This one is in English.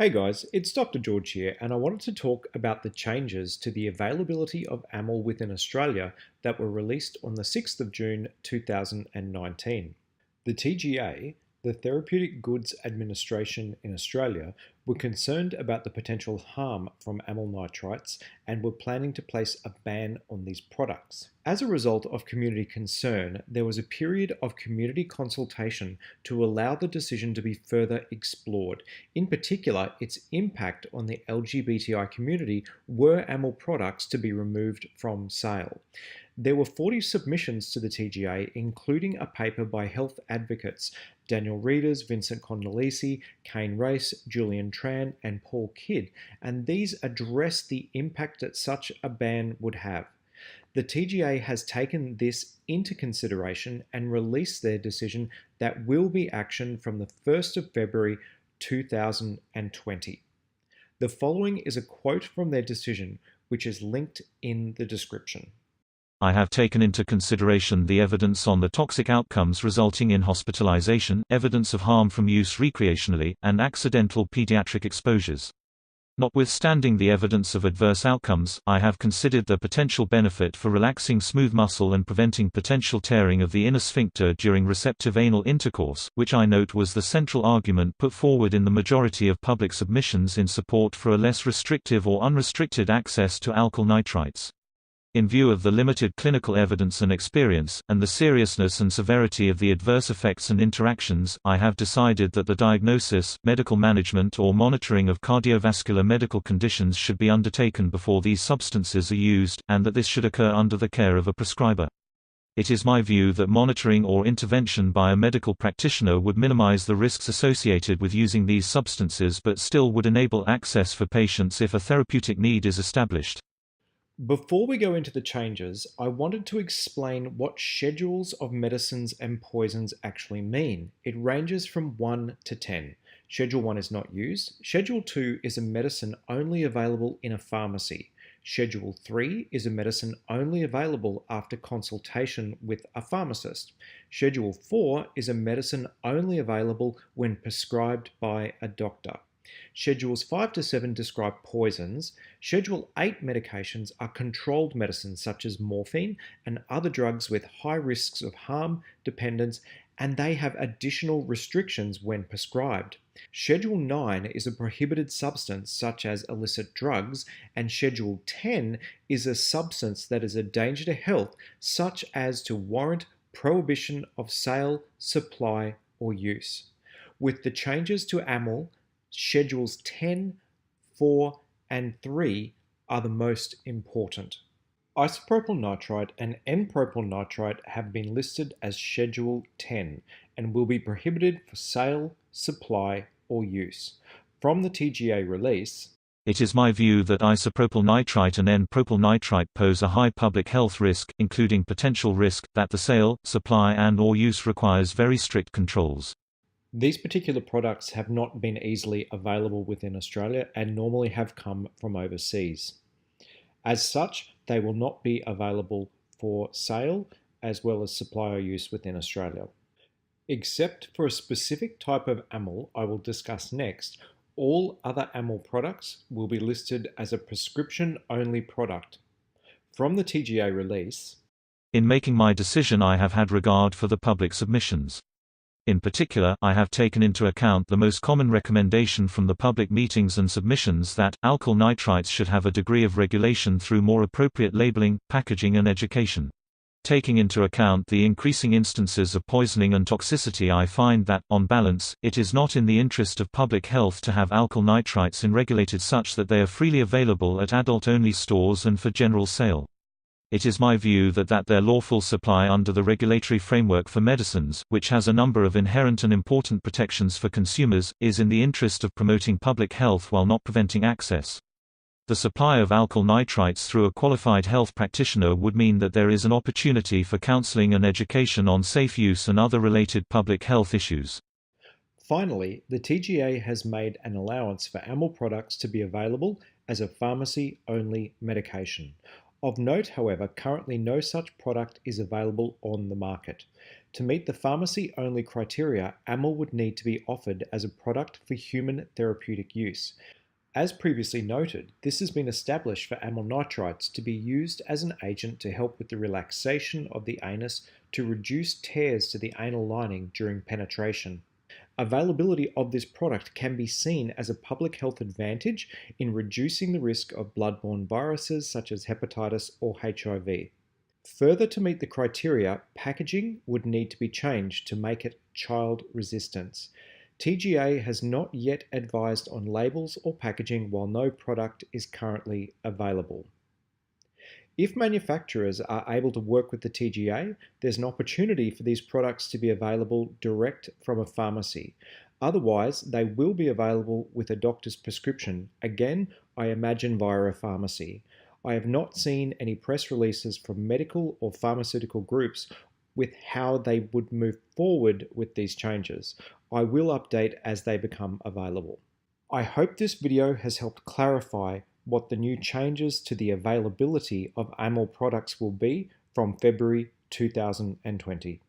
Hey guys, it's Dr. George here, and I wanted to talk about the changes to the availability of amyl within Australia that were released on the 6th of June 2019. The TGA, the Therapeutic Goods Administration in Australia, were concerned about the potential harm from amyl nitrites and were planning to place a ban on these products. As a result of community concern, there was a period of community consultation to allow the decision to be further explored. In particular, its impact on the LGBTI community were amyl products to be removed from sale. There were 40 submissions to the TGA, including a paper by health advocates Daniel Reeders, Vincent Condolisi, Kane Race, Julian Tran, and Paul Kidd, and these address the impact that such a ban would have. The TGA has taken this into consideration and released their decision that will be actioned from the 1st of February 2020. The following is a quote from their decision, which is linked in the description. I have taken into consideration the evidence on the toxic outcomes resulting in hospitalization, evidence of harm from use recreationally, and accidental pediatric exposures. Notwithstanding the evidence of adverse outcomes, I have considered the potential benefit for relaxing smooth muscle and preventing potential tearing of the inner sphincter during receptive anal intercourse, which I note was the central argument put forward in the majority of public submissions in support for a less restrictive or unrestricted access to alkyl nitrites. In view of the limited clinical evidence and experience, and the seriousness and severity of the adverse effects and interactions, I have decided that the diagnosis, medical management or monitoring of cardiovascular medical conditions should be undertaken before these substances are used, and that this should occur under the care of a prescriber. It is my view that monitoring or intervention by a medical practitioner would minimize the risks associated with using these substances but still would enable access for patients if a therapeutic need is established. Before we go into the changes, I wanted to explain what schedules of medicines and poisons actually mean. It ranges from 1 to 10. Schedule 1 is not used. Schedule 2 is a medicine only available in a pharmacy. Schedule 3 is a medicine only available after consultation with a pharmacist. Schedule 4 is a medicine only available when prescribed by a doctor. Schedules 5 to 7 describe poisons. Schedule 8 medications are controlled medicines such as morphine and other drugs with high risks of harm, dependence, and they have additional restrictions when prescribed. Schedule 9 is a prohibited substance such as illicit drugs, and Schedule 10 is a substance that is a danger to health such as to warrant prohibition of sale, supply, or use. With the changes to amyl, Schedules 10, 4, and 3 are the most important. Isopropyl nitrite and N-propyl nitrite have been listed as Schedule 10 and will be prohibited for sale, supply, or use. From the TGA release, it is my view that isopropyl nitrite and N-propyl nitrite pose a high public health risk, including potential risk that the sale, supply and/or use requires very strict controls. These particular products have not been easily available within Australia and normally have come from overseas. As such, they will not be available for sale as well as supply or use within Australia. Except for a specific type of amyl I will discuss next, all other amyl products will be listed as a prescription-only product. From the TGA release, in making my decision I have had regard for the public submissions. In particular, I have taken into account the most common recommendation from the public meetings and submissions that alkyl nitrites should have a degree of regulation through more appropriate labeling, packaging and education. Taking into account the increasing instances of poisoning and toxicity, I find that, on balance, it is not in the interest of public health to have alkyl nitrites regulated such that they are freely available at adult-only stores and for general sale. It is my view that their lawful supply under the regulatory framework for medicines, which has a number of inherent and important protections for consumers, is in the interest of promoting public health while not preventing access. The supply of alkyl nitrites through a qualified health practitioner would mean that there is an opportunity for counseling and education on safe use and other related public health issues. Finally, the TGA has made an allowance for amyl products to be available as a pharmacy-only medication. Of note, however, currently no such product is available on the market. To meet the pharmacy-only criteria, amyl would need to be offered as a product for human therapeutic use. As previously noted, this has been established for amyl nitrites to be used as an agent to help with the relaxation of the anus to reduce tears to the anal lining during penetration. Availability of this product can be seen as a public health advantage in reducing the risk of bloodborne viruses such as hepatitis or HIV. Further to meet the criteria, packaging would need to be changed to make it child resistant. TGA has not yet advised on labels or packaging while no product is currently available. If manufacturers are able to work with the TGA, there's an opportunity for these products to be available direct from a pharmacy. Otherwise, they will be available with a doctor's prescription, again, I imagine via a pharmacy. I have not seen any press releases from medical or pharmaceutical groups with how they would move forward with these changes. I will update as they become available. I hope this video has helped clarify what the new changes to the availability of amyl products will be from February 2020.